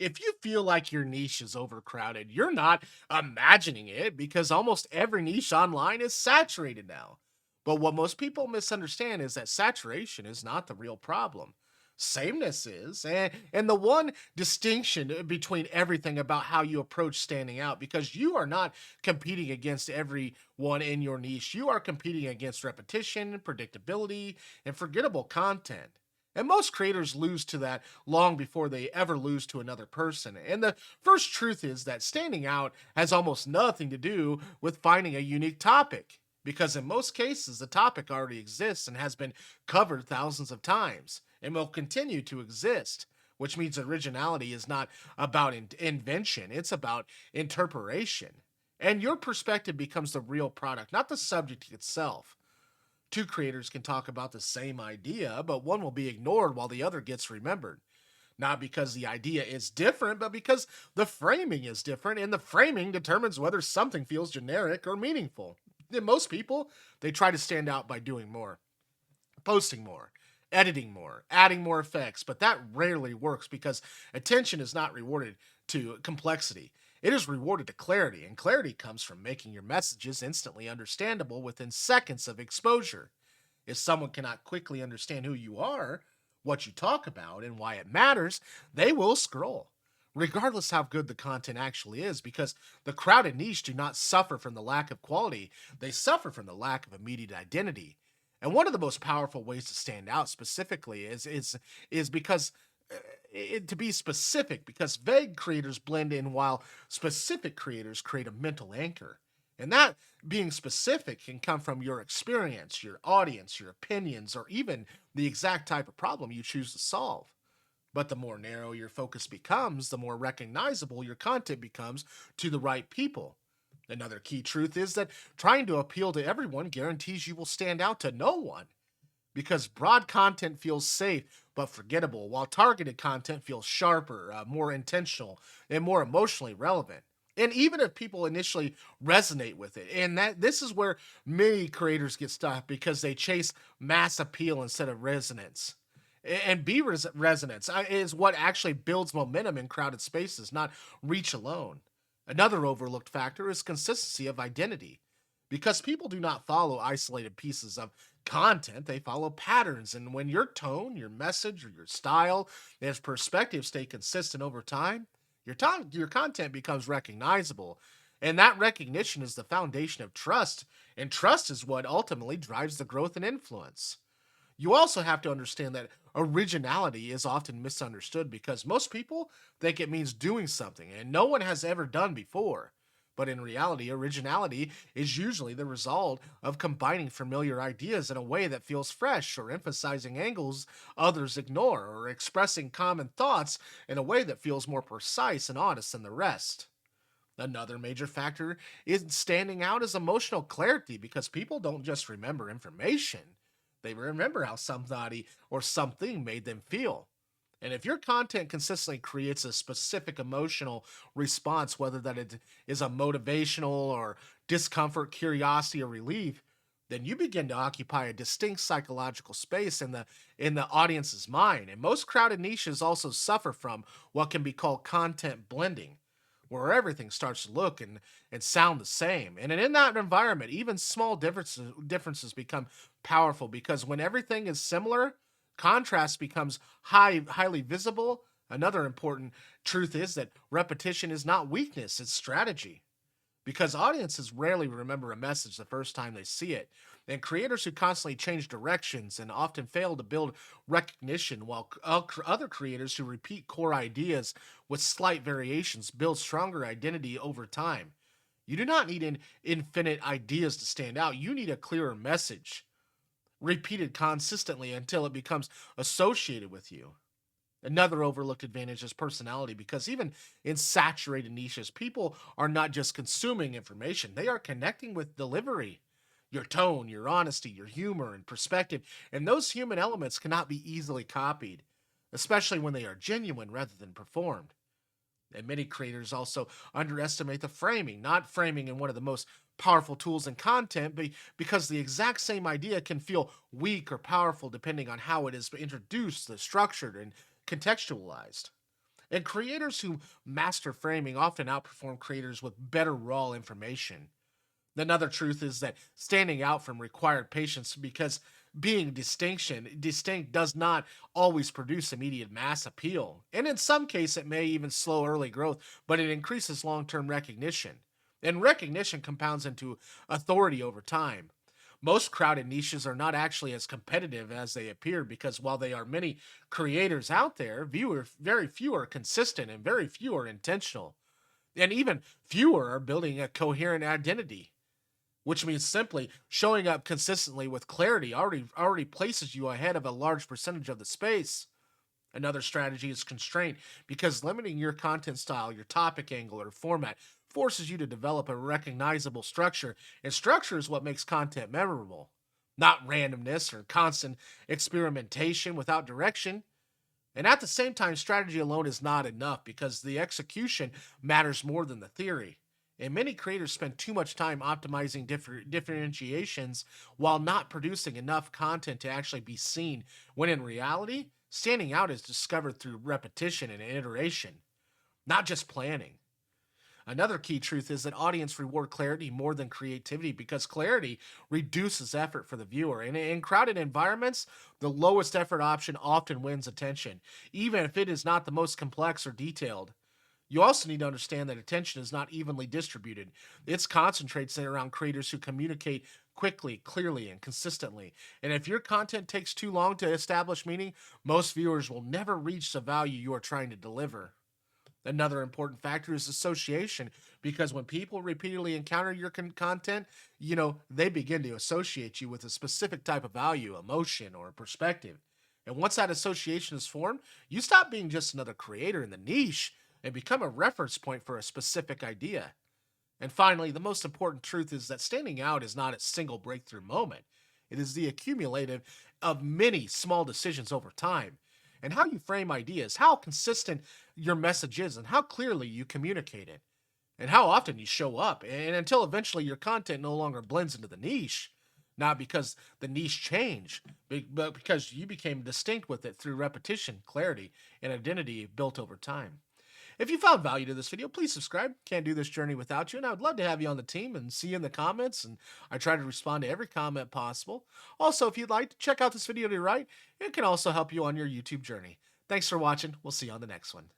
If you feel like your niche is overcrowded, you're not imagining it because almost every niche online is saturated now. But what most people misunderstand is that saturation is not the real problem. Sameness is. And the one distinction between everything about how you approach standing out, because you are not competing against everyone in your niche. You are competing against repetition, predictability, and forgettable content. And most creators lose to that long before they ever lose to another person. And the first truth is that standing out has almost nothing to do with finding a unique topic, because in most cases, the topic already exists and has been covered thousands of times and will continue to exist. Which means originality is not about invention, it's about interpretation. And your perspective becomes the real product, not the subject itself. Two creators can talk about the same idea, but one will be ignored while the other gets remembered. Not because the idea is different, but because the framing is different, and the framing determines whether something feels generic or meaningful. And most people, they try to stand out by doing more, posting more, editing more, adding more effects, but that rarely works because attention is not rewarded to complexity. It is rewarded to clarity, and clarity comes from making your messages instantly understandable within seconds of exposure. If someone cannot quickly understand who you are, what you talk about, and why it matters, they will scroll. Regardless how good the content actually is, because the crowded niche do not suffer from the lack of quality, they suffer from the lack of immediate identity. And one of the most powerful ways to stand out specifically is because to be specific, because vague creators blend in while specific creators create a mental anchor. And that being specific can come from your experience, your audience, your opinions, or even the exact type of problem you choose to solve. But the more narrow your focus becomes, the more recognizable your content becomes to the right people. Another key truth is that trying to appeal to everyone guarantees you will stand out to no one, because broad content feels safe but forgettable, while targeted content feels sharper, more intentional, and more emotionally relevant. And even if people initially resonate with it, and that this is where many creators get stuck because they chase mass appeal instead of resonance. And resonance is what actually builds momentum in crowded spaces, not reach alone. Another overlooked factor is consistency of identity. Because people do not follow isolated pieces of content, they follow patterns. And when your tone, your message, or your style and perspective stay consistent over time, your content becomes recognizable. And that recognition is the foundation of trust. And trust is what ultimately drives the growth and influence. You also have to understand that originality is often misunderstood because most people think it means doing something and no one has ever done before. But in reality, originality is usually the result of combining familiar ideas in a way that feels fresh, or emphasizing angles others ignore, or expressing common thoughts in a way that feels more precise and honest than the rest. Another major factor in standing out is emotional clarity, because people don't just remember information, they remember how somebody or something made them feel. And if your content consistently creates a specific emotional response, whether that it is a motivational or discomfort, curiosity, or relief, then you begin to occupy a distinct psychological space in the audience's mind. And most crowded niches also suffer from what can be called content blending, where everything starts to look and sound the same. And in that environment, even small differences become powerful, because when everything is similar, contrast becomes highly visible. Another important truth is that repetition is not weakness, it's strategy, because audiences rarely remember a message the first time they see it. And creators who constantly change directions and often fail to build recognition, while other creators who repeat core ideas with slight variations build stronger identity over time. You do not need infinite ideas to stand out, you need a clearer message, repeated consistently until it becomes associated with you. Another overlooked advantage is personality, because even in saturated niches, people are not just consuming information, they are connecting with delivery. Your tone, your honesty, your humor, and perspective, and those human elements cannot be easily copied, especially when they are genuine rather than performed. And many creators also underestimate the framing, not framing in one of the most powerful tools in content, because the exact same idea can feel weak or powerful depending on how it is introduced, structured, and contextualized. And creators who master framing often outperform creators with better raw information. Another truth is that standing out from required patience because being distinct does not always produce immediate mass appeal. And in some cases it may even slow early growth, but it increases long-term recognition. And recognition compounds into authority over time. Most crowded niches are not actually as competitive as they appear because while there are many creators out there, very few are consistent and very few are intentional. And even fewer are building a coherent identity, which means simply showing up consistently with clarity already places you ahead of a large percentage of the space. Another strategy is constraint because limiting your content style, your topic angle, or format forces you to develop a recognizable structure, and structure is what makes content memorable, not randomness or constant experimentation without direction. And at the same time, strategy alone is not enough because the execution matters more than the theory. And many creators spend too much time optimizing differentiations while not producing enough content to actually be seen, when in reality, standing out is discovered through repetition and iteration, not just planning. Another key truth is that audience reward clarity more than creativity because clarity reduces effort for the viewer. And in crowded environments, the lowest effort option often wins attention, even if it is not the most complex or detailed. You also need to understand that attention is not evenly distributed. It's concentrated around creators who communicate quickly, clearly, and consistently. And if your content takes too long to establish meaning, most viewers will never reach the value you are trying to deliver. Another important factor is association because when people repeatedly encounter your content, they begin to associate you with a specific type of value, emotion, or perspective. And once that association is formed, you stop being just another creator in the niche and become a reference point for a specific idea. And finally, the most important truth is that standing out is not a single breakthrough moment. It is the accumulative of many small decisions over time. And how you frame ideas, how consistent your message is, and how clearly you communicate it, and how often you show up, and until eventually your content no longer blends into the niche. Not because the niche changed, but because you became distinct with it through repetition, clarity, and identity built over time. If you found value to this video, please subscribe. Can't do this journey without you, and I would love to have you on the team and see you in the comments. And I try to respond to every comment possible. Also, if you'd like to check out this video to your right, it can also help you on your YouTube journey. Thanks for watching. We'll see you on the next one.